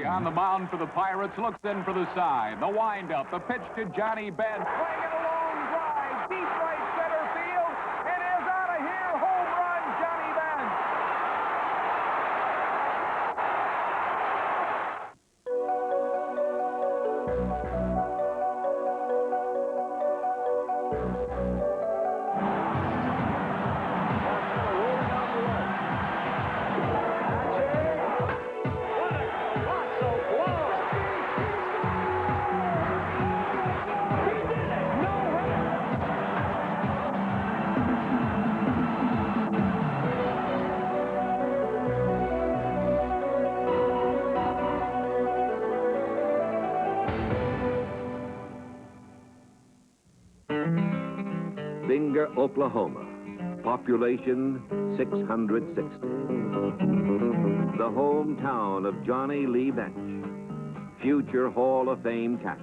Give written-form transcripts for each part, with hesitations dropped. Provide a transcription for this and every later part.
Murphy on the mound for the Pirates looks in for the side. The windup, the pitch to Johnny Bench. Swinging a long drive, deep right center field. It is out of here. Home run, Johnny Bench. Binger, Oklahoma. Population 660. The hometown of Johnny Lee Bench, future Hall of Fame catcher.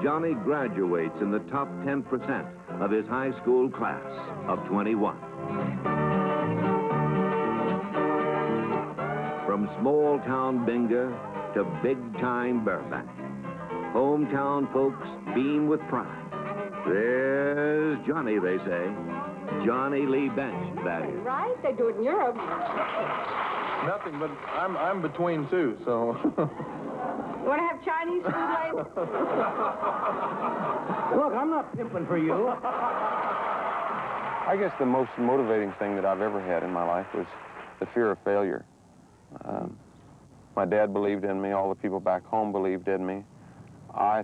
Johnny graduates in the top 10% of his high school class of 21. From small-town Binger to big-time Burbank, hometown folks beam with pride. There's Johnny, they say. Johnny Lee Bench, that is. Right? They do it in Europe. Nothing, but I'm between two, so. You want to have Chinese food later? Look, I'm not pimping for you. I guess the most motivating thing that I've ever had in my life was the fear of failure. My dad believed in me. All the people back home believed in me. I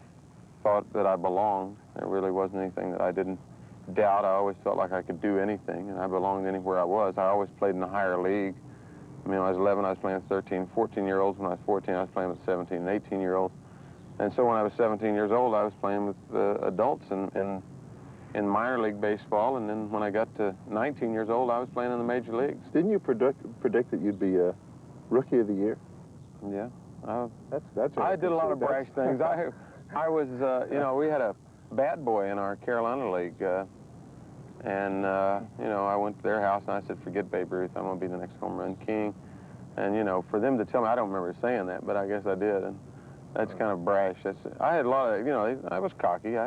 thought that I belonged. There really wasn't anything that I didn't doubt. I always felt like I could do anything, and I belonged anywhere I was. I always played in the higher league. I mean, when I was 11, I was playing with 13, 14-year-olds. When I was 14, I was playing with 17 and 18-year-olds. And so when I was 17 years old, I was playing with adults in minor league baseball. And then when I got to 19 years old, I was playing in the major leagues. Didn't you predict that you'd be Rookie of the Year? Yeah. That's I did a lot of brash things. I was, you know, we had a bat boy in our Carolina League. And, you know, I went to their house and I said, forget Babe Ruth, I'm going to be the next home run king. And, you know, for them to tell me, I don't remember saying that, but I guess I did. And that's kind of brash. I had a lot of, you know, I was cocky.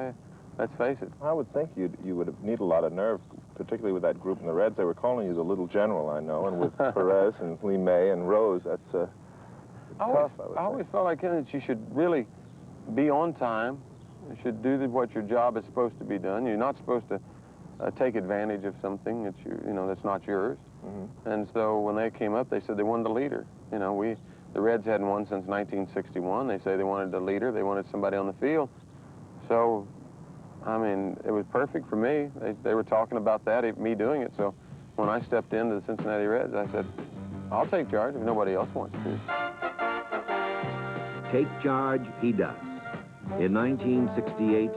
Let's face it. I would think you would need a lot of nerve, particularly with that group in the Reds. They were calling you the little general, I know, and with Perez and Lee May and Rose, that's tough, I always felt like that you should really be on time. You should do what your job is supposed to be done. You're not supposed to take advantage of something that that's not yours. Mm-hmm. And so when they came up, they said they wanted a leader. You know, the Reds hadn't won since 1961. They say they wanted a leader. They wanted somebody on the field. So, I mean, it was perfect for me. They were talking about that, me doing it. So when I stepped into the Cincinnati Reds, I said, I'll take charge if nobody else wants to. Take charge he does. In 1968,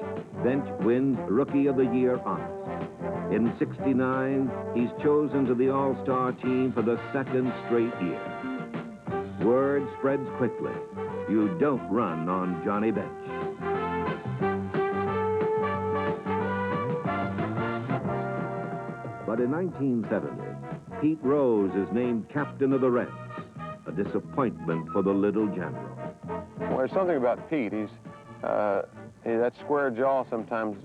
Bench wins Rookie of the Year honors. In '69, he's chosen to the All-Star team for the second straight year. Word spreads quickly. You don't run on Johnny Bench. But in 1970, Pete Rose is named captain of the Reds, a disappointment for the little general. Well, there's something about Pete. That square jaw sometimes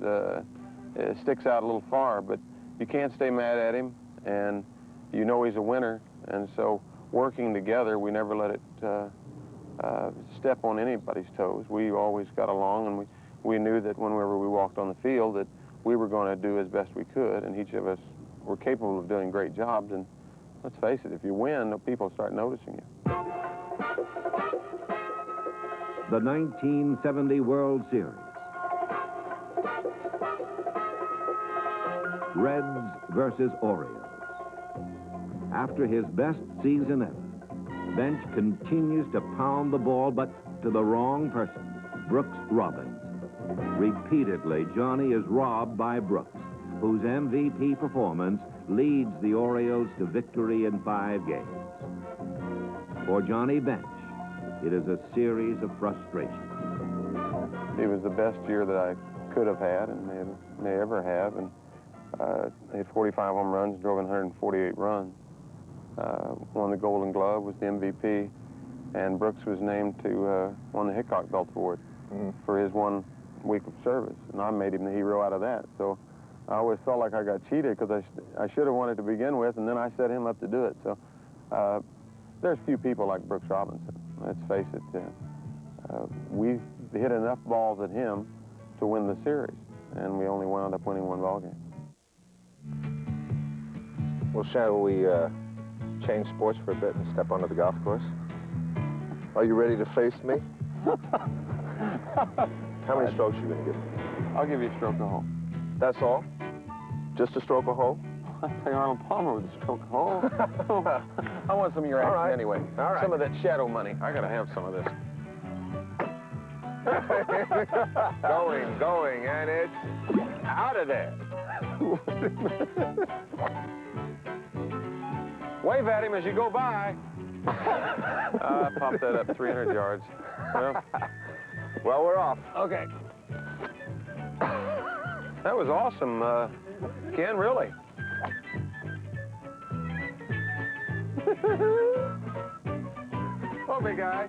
sticks out a little far, but you can't stay mad at him, and you know he's a winner. And so working together, we never let it step on anybody's toes. We always got along, and we knew that whenever we walked on the field that we were going to do as best we could, and each of us were capable of doing great jobs. And let's face it, if you win, people start noticing you. The 1970 World Series. Reds versus Orioles. After his best season ever, Bench continues to pound the ball, but to the wrong person, Brooks Robbins. Repeatedly, Johnny is robbed by Brooks, whose MVP performance leads the Orioles to victory in 5 games. For Johnny Bench, it is a series of frustrations. It was the best year that I could have had and may ever have, and hit 45 home runs, drove in 148 runs. Won the Golden Glove, was the MVP, and Brooks was named to won the Hickok Belt Award for his 1 week of service, and I made him the hero out of that. So I always felt like I got cheated because I should have won it to begin with, and then I set him up to do it. So there's few people like Brooks Robinson. Let's face it. We hit enough balls at him to win the series, and we only wound up winning 1 ball game. Well, shall we change sports for a bit and step onto the golf course? Are you ready to face me? How many strokes are you going to give me? I'll give you a stroke a hole. That's all? Just a stroke a hole? I play Arnold Palmer with a stroke a hole. I want some of your All action right. anyway. All right. Some of that shadow money. I got to have some of this. Going, and it's out of there. Wave at him as you go by. Pop that up 300 yards. Well, we're off. Okay. That was awesome, Ken, really. Oh, big guy.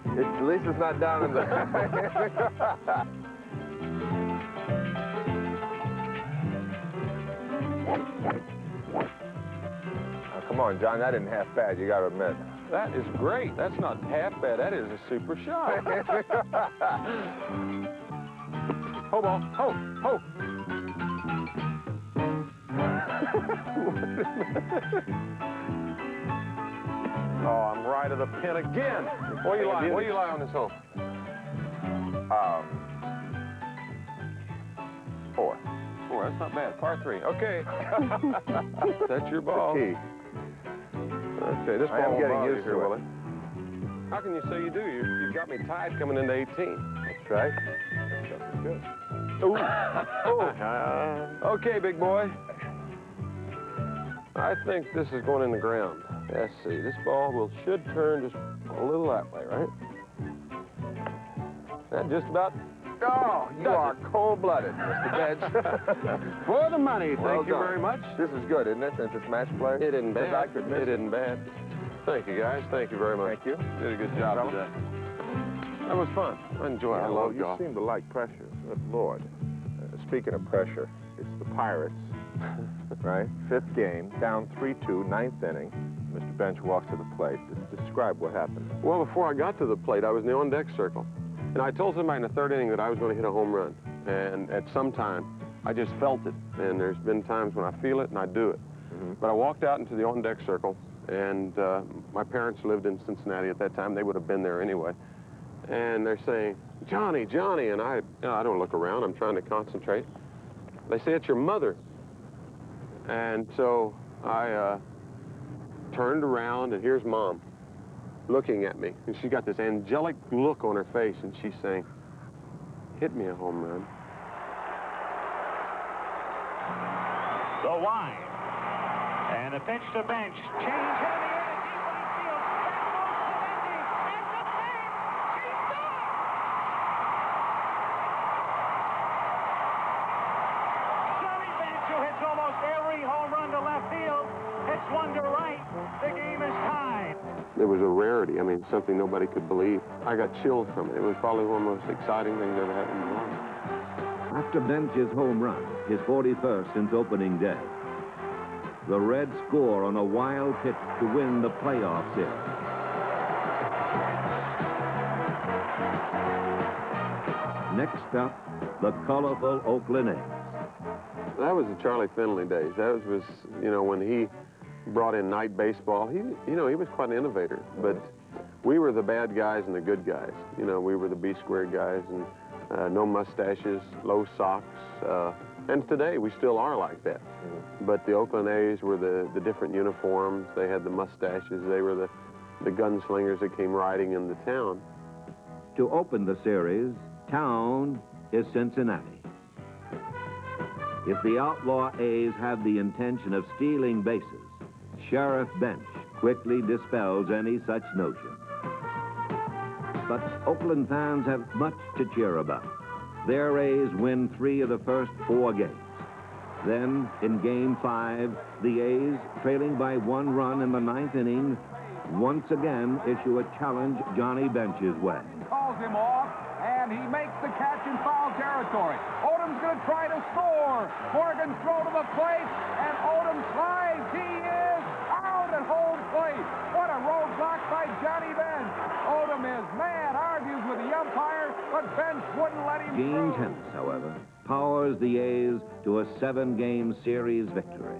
At least it's not down in the... Oh, come on, John, that isn't half bad, you got to admit. That is great. That's not half bad. That is a super shot. Ho, ball. Ho, ho. Oh, I'm right of the pin again. Where you lie? Where you lie on this hole? 4. That's not bad. Par 3. Okay. That's your ball. Key. Okay, this ball I am won't getting bother you used here, to it. will it? How can you say you do? You've got me tied coming into 18. That's right. That's good. Ooh. Okay, big boy. I think this is going in the ground. Let's see. This ball should turn just a little that way, right? That just about. Oh, you are cold-blooded, Mr. Bench. For the money. Well Thank you done. very much. This is good, isn't it, since it's match play? It isn't bad. I could miss It isn't bad. Thank you, guys. Thank you very much. Thank you. Did a good job today. That was fun. I enjoyed it. I love you golf. seem to like pressure. Good Lord. Speaking of pressure, it's the Pirates, right? 5th game, down 3-2, 9th inning. Mr. Bench walks to the plate. Describe what happened. Well, before I got to the plate, I was in the on-deck circle. And I told somebody in the 3rd inning that I was going to hit a home run. And at some time, I just felt it. And there's been times when I feel it and I do it. But I walked out into the on-deck circle, and my parents lived in Cincinnati at that time. They would have been there anyway. And they're saying, Johnny, Johnny. And I don't look around. I'm trying to concentrate. They say, it's your mother. And so I turned around, and here's Mom looking at me. And she's got this angelic look on her face, and she's saying, hit me a home run. The line. And the pitch to Bench. Change in the air. Deep right field. And the thing. She's done. Johnny Bench, who hits almost every home run to left field, hits one to right. The game is tied. It was a rarity. I mean, something nobody could believe. I got chilled from it. It was probably one of the most exciting things I've ever had in my life. After Bench's home run, his 41st since opening day, the Reds score on a wild pitch to win the playoff series. Next up, the colorful Oakland A's. That was the Charlie Finley days. That was, you know, when he brought in night baseball. He was quite an innovator. But we were the bad guys and the good guys. You know, we were the B-squared guys, and no mustaches, low socks. And today we still are like that. But the Oakland A's were the different uniforms. They had the mustaches. They were the gunslingers that came riding into town. To open the series, town is Cincinnati. If the outlaw A's have the intention of stealing bases, Sheriff Bench quickly dispels any such notion. But Oakland fans have much to cheer about. Their A's win 3 of the first 4 games. Then, in Game 5, the A's, trailing by 1 run in the 9th inning, once again issue a challenge Johnny Bench's way. Calls him off, and he makes the catch in foul territory. Odom's going to try to score. Morgan throw to the plate, and Odom slides. He is out at home plate. What a roadblock by Johnny Bench. Odom is mad, argues with the umpire, but Bench wouldn't let him Gene through. Tennis, however, powers the A's to a 7-game series victory.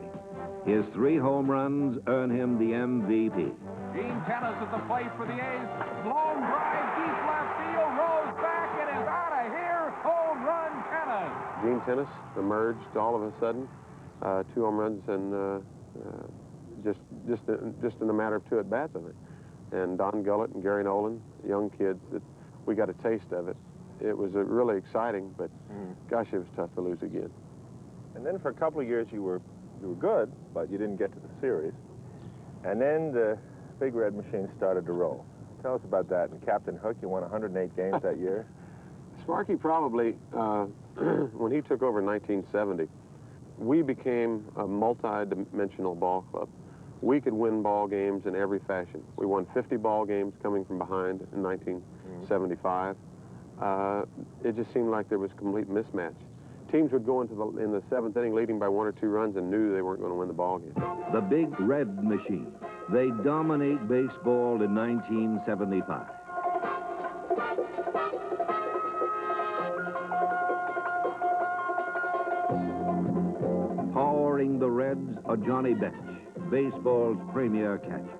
His 3 home runs earn him the MVP. Gene Tennis at the plate for the A's. Long drive, deep left field, rolls back, and is out of here. Home run, Tennis. Gene Tennis emerged all of a sudden, 2 home runs and just in a matter of 2 at-bats, I think. And Don Gullett and Gary Nolan, young kids, that we got a taste of it. It was really exciting, but gosh, it was tough to lose again. And then for a couple of years you were good, but you didn't get to the series. And then the Big Red Machine started to roll. Tell us about that. And Captain Hook, you won 108 games that year. Sparky probably, when he took over in 1970, we became a multi-dimensional ball club. We could win ball games in every fashion. We won 50 ball games coming from behind in 1975. It just seemed like there was a complete mismatch. Teams would go into in the 7th inning leading by 1 or 2 runs and knew they weren't going to win the ball game. The Big Red Machine. They dominate baseball in 1975. Powering the Reds are Johnny Bench, baseball's premier catcher.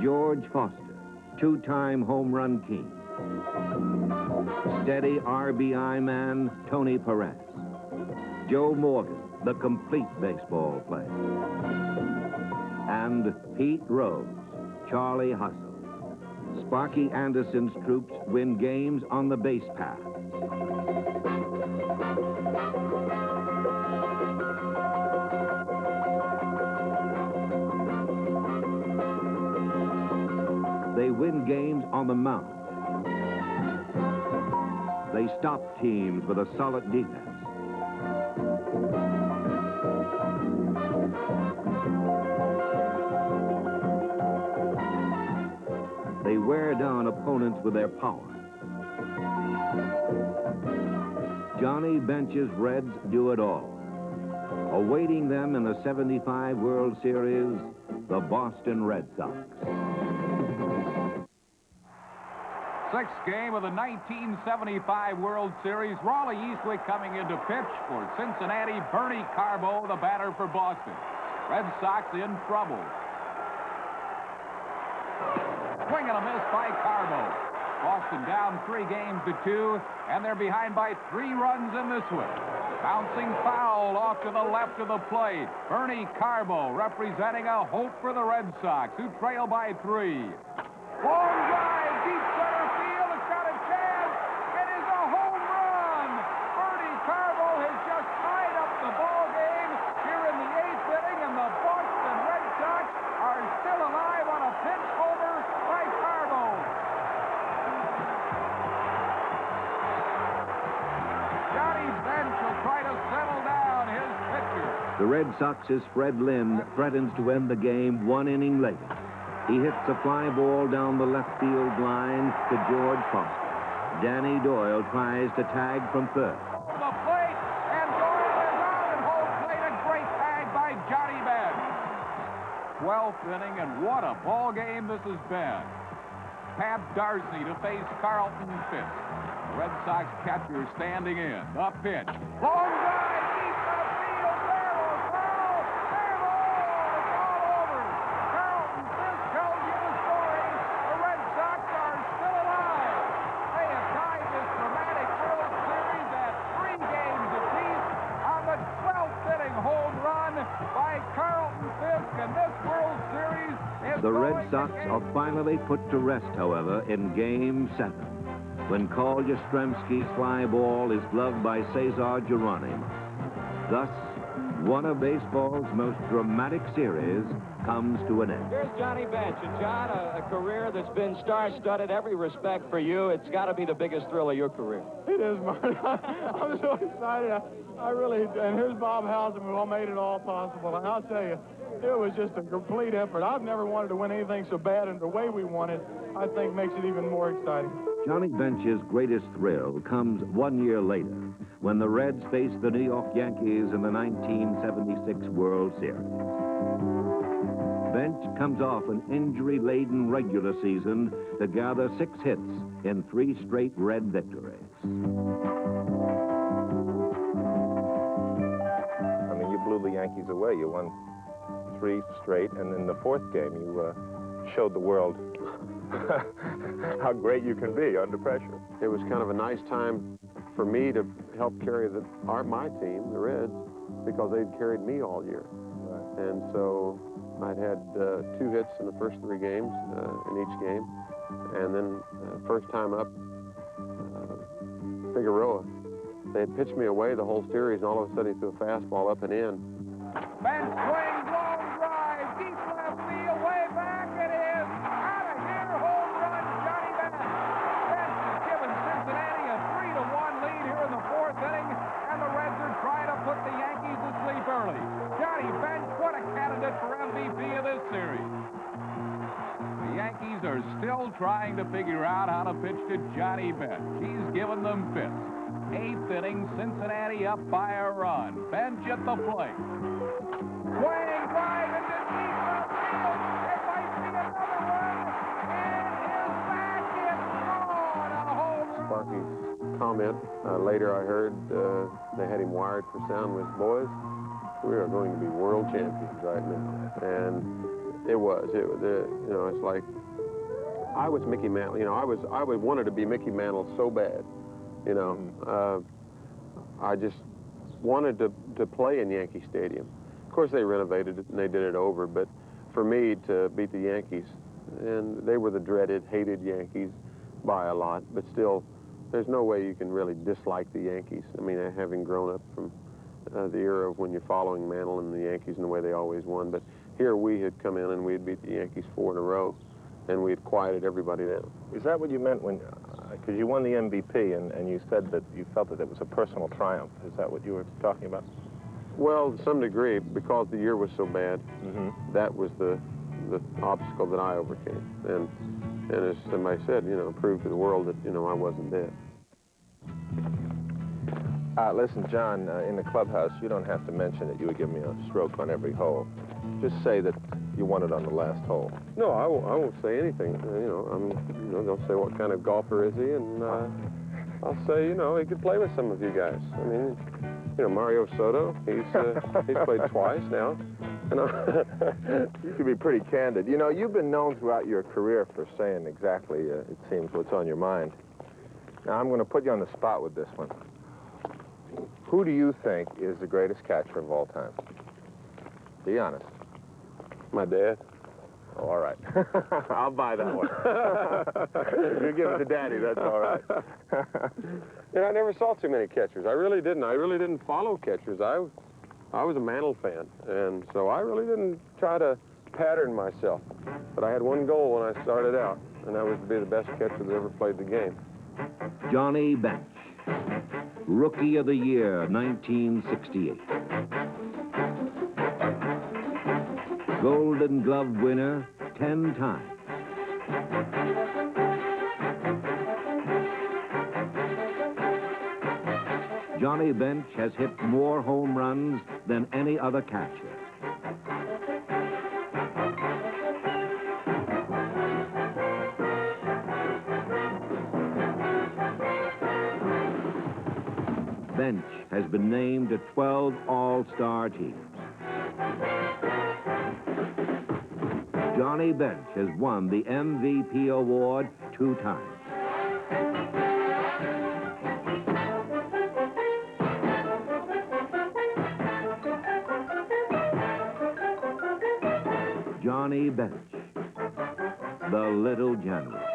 George Foster, 2-time home run king. Steady RBI man, Tony Perez. Joe Morgan, the complete baseball player. And Pete Rose, Charlie Hustle. Sparky Anderson's troops win games on the base path. They win games on the mound. They stop teams with a solid defense. They wear down opponents with their power. Johnny Bench's Reds do it all. Awaiting them in the 75 World Series, the Boston Red Sox. 6th game of the 1975 World Series. Raleigh Eastwick coming into pitch for Cincinnati. Bernie Carbo, the batter for Boston. Red Sox in trouble. Swing and a miss by Carbo. Boston down 3 games to 2, and they're behind by 3 runs in this one. Bouncing foul off to the left of the plate. Bernie Carbo representing a hope for the Red Sox, who trail by 3. Long drive, deep center field. It's got a chance. It is a home run. Bernie Carbo has just tied up the ball game here in the 8th inning, and the Boston Red Sox are still alive on a pinch homer by Carbo. Johnny Bench will try to settle down his pitcher. The Red Sox's Fred Lynn threatens to end the game 1 inning later. He hits a fly ball down the left field line to George Foster. Danny Doyle tries to tag from third. The plate, and Doyle is out at home plate. A great tag by Johnny Bench. 12th inning, and what a ball game this has been. Pat Darcy to face Carlton Fisk. The Red Sox catcher standing in. The pitch. Long drive, deep left field, barrel, foul, and it's all over. Carlton Fisk tells you the story. The Red Sox are still alive. They have tied this dramatic World Series at 3 games apiece on the 12th inning home run by Carlton Fisk, and this World Series is The Red going Sox to game. are finally put to rest, however, in Game 7, when Carl Yastrzemski's fly ball is gloved by Cesar Geronimo. Thus, one of baseball's most dramatic series comes to an end. Here's Johnny Bench. And John, a career that's been star-studded, every respect for you. It's got to be the biggest thrill of your career. It is, Marty. I'm so excited. I really, and here's Bob Housen, who all made it all possible. And I'll tell you, it was just a complete effort. I've never wanted to win anything so bad, and the way we won it, I think, makes it even more exciting. Johnny Bench's greatest thrill comes 1 year later, when the Reds face the New York Yankees in the 1976 World Series. Bench comes off an injury-laden regular season to gather 6 hits in 3 straight Red victories. I mean, you blew the Yankees away. You won 3 straight, and in the 4th game, you showed the world how great you can be under pressure. It was kind of a nice time for me to help carry my team, the Reds, because they'd carried me all year. Right. And so I'd had 2 hits in the first 3 games in each game. And then first time up, Figueroa, they had pitched me away the whole series, and all of a sudden he threw a fastball up and in. Bench swings, long drive, deep left field, way back. It is out of here, home run, Johnny Bench. Bench has given Cincinnati a 3-1 lead here in the 4th inning, and the Reds are trying to put the Yankees to sleep early. Johnny Bench, what a candidate for MVP of this series. The Yankees are still trying to figure out how to pitch to Johnny Bench. He's given them fits. 8th inning, Cincinnati up by a run. Bench at the plate. Swing, drive into deep left field. It might be another run. And his back is gone. A home run. Sparky's comment later I heard they had him wired for sound was, boys, we are going to be world champions right now. And it was. You know, it's like I was Mickey Mantle. You know, I wanted to be Mickey Mantle so bad. You know, I just wanted to play in Yankee Stadium. Of course, they renovated it and they did it over, but for me to beat the Yankees, and they were the dreaded, hated Yankees by a lot, but still, there's no way you can really dislike the Yankees. I mean, having grown up from the era of when you're following Mantle and the Yankees and the way they always won, but here we had come in and we had beat the Yankees 4 in a row, and we had quieted everybody down. Is that what you meant when, because you won the MVP and you said that you felt that it was a personal triumph. Is that what you were talking about? Well, to some degree, because the year was so bad, that was the obstacle that I overcame. And as somebody said, you know, proved to the world that, you know, I wasn't dead. Listen, John, in the clubhouse, you don't have to mention that you would give me a stroke on every hole. Just say that you won it on the last hole. No, I won't say anything. You know, they'll say what kind of golfer is he, and I'll say, you know, he could play with some of you guys. I mean, you know, Mario Soto, he's played twice now. You know, you can be pretty candid. You know, you've been known throughout your career for saying exactly, it seems, what's on your mind. Now, I'm going to put you on the spot with this one. Who do you think is the greatest catcher of all time? Be honest. My dad. Oh, all right. I'll buy that one. You give it to Daddy, that's all right. You know, I never saw too many catchers. I really didn't. I really didn't follow catchers. I was a Mantle fan, and so I really didn't try to pattern myself. But I had one goal when I started out, and that was to be the best catcher that ever played the game. Johnny Bench, Rookie of the Year, 1968. Golden Glove winner 10 times. Johnny Bench has hit more home runs than any other catcher. Bench has been named to 12 All-Star teams. Johnny Bench has won the MVP award 2 times. Johnny Bench, the Little General.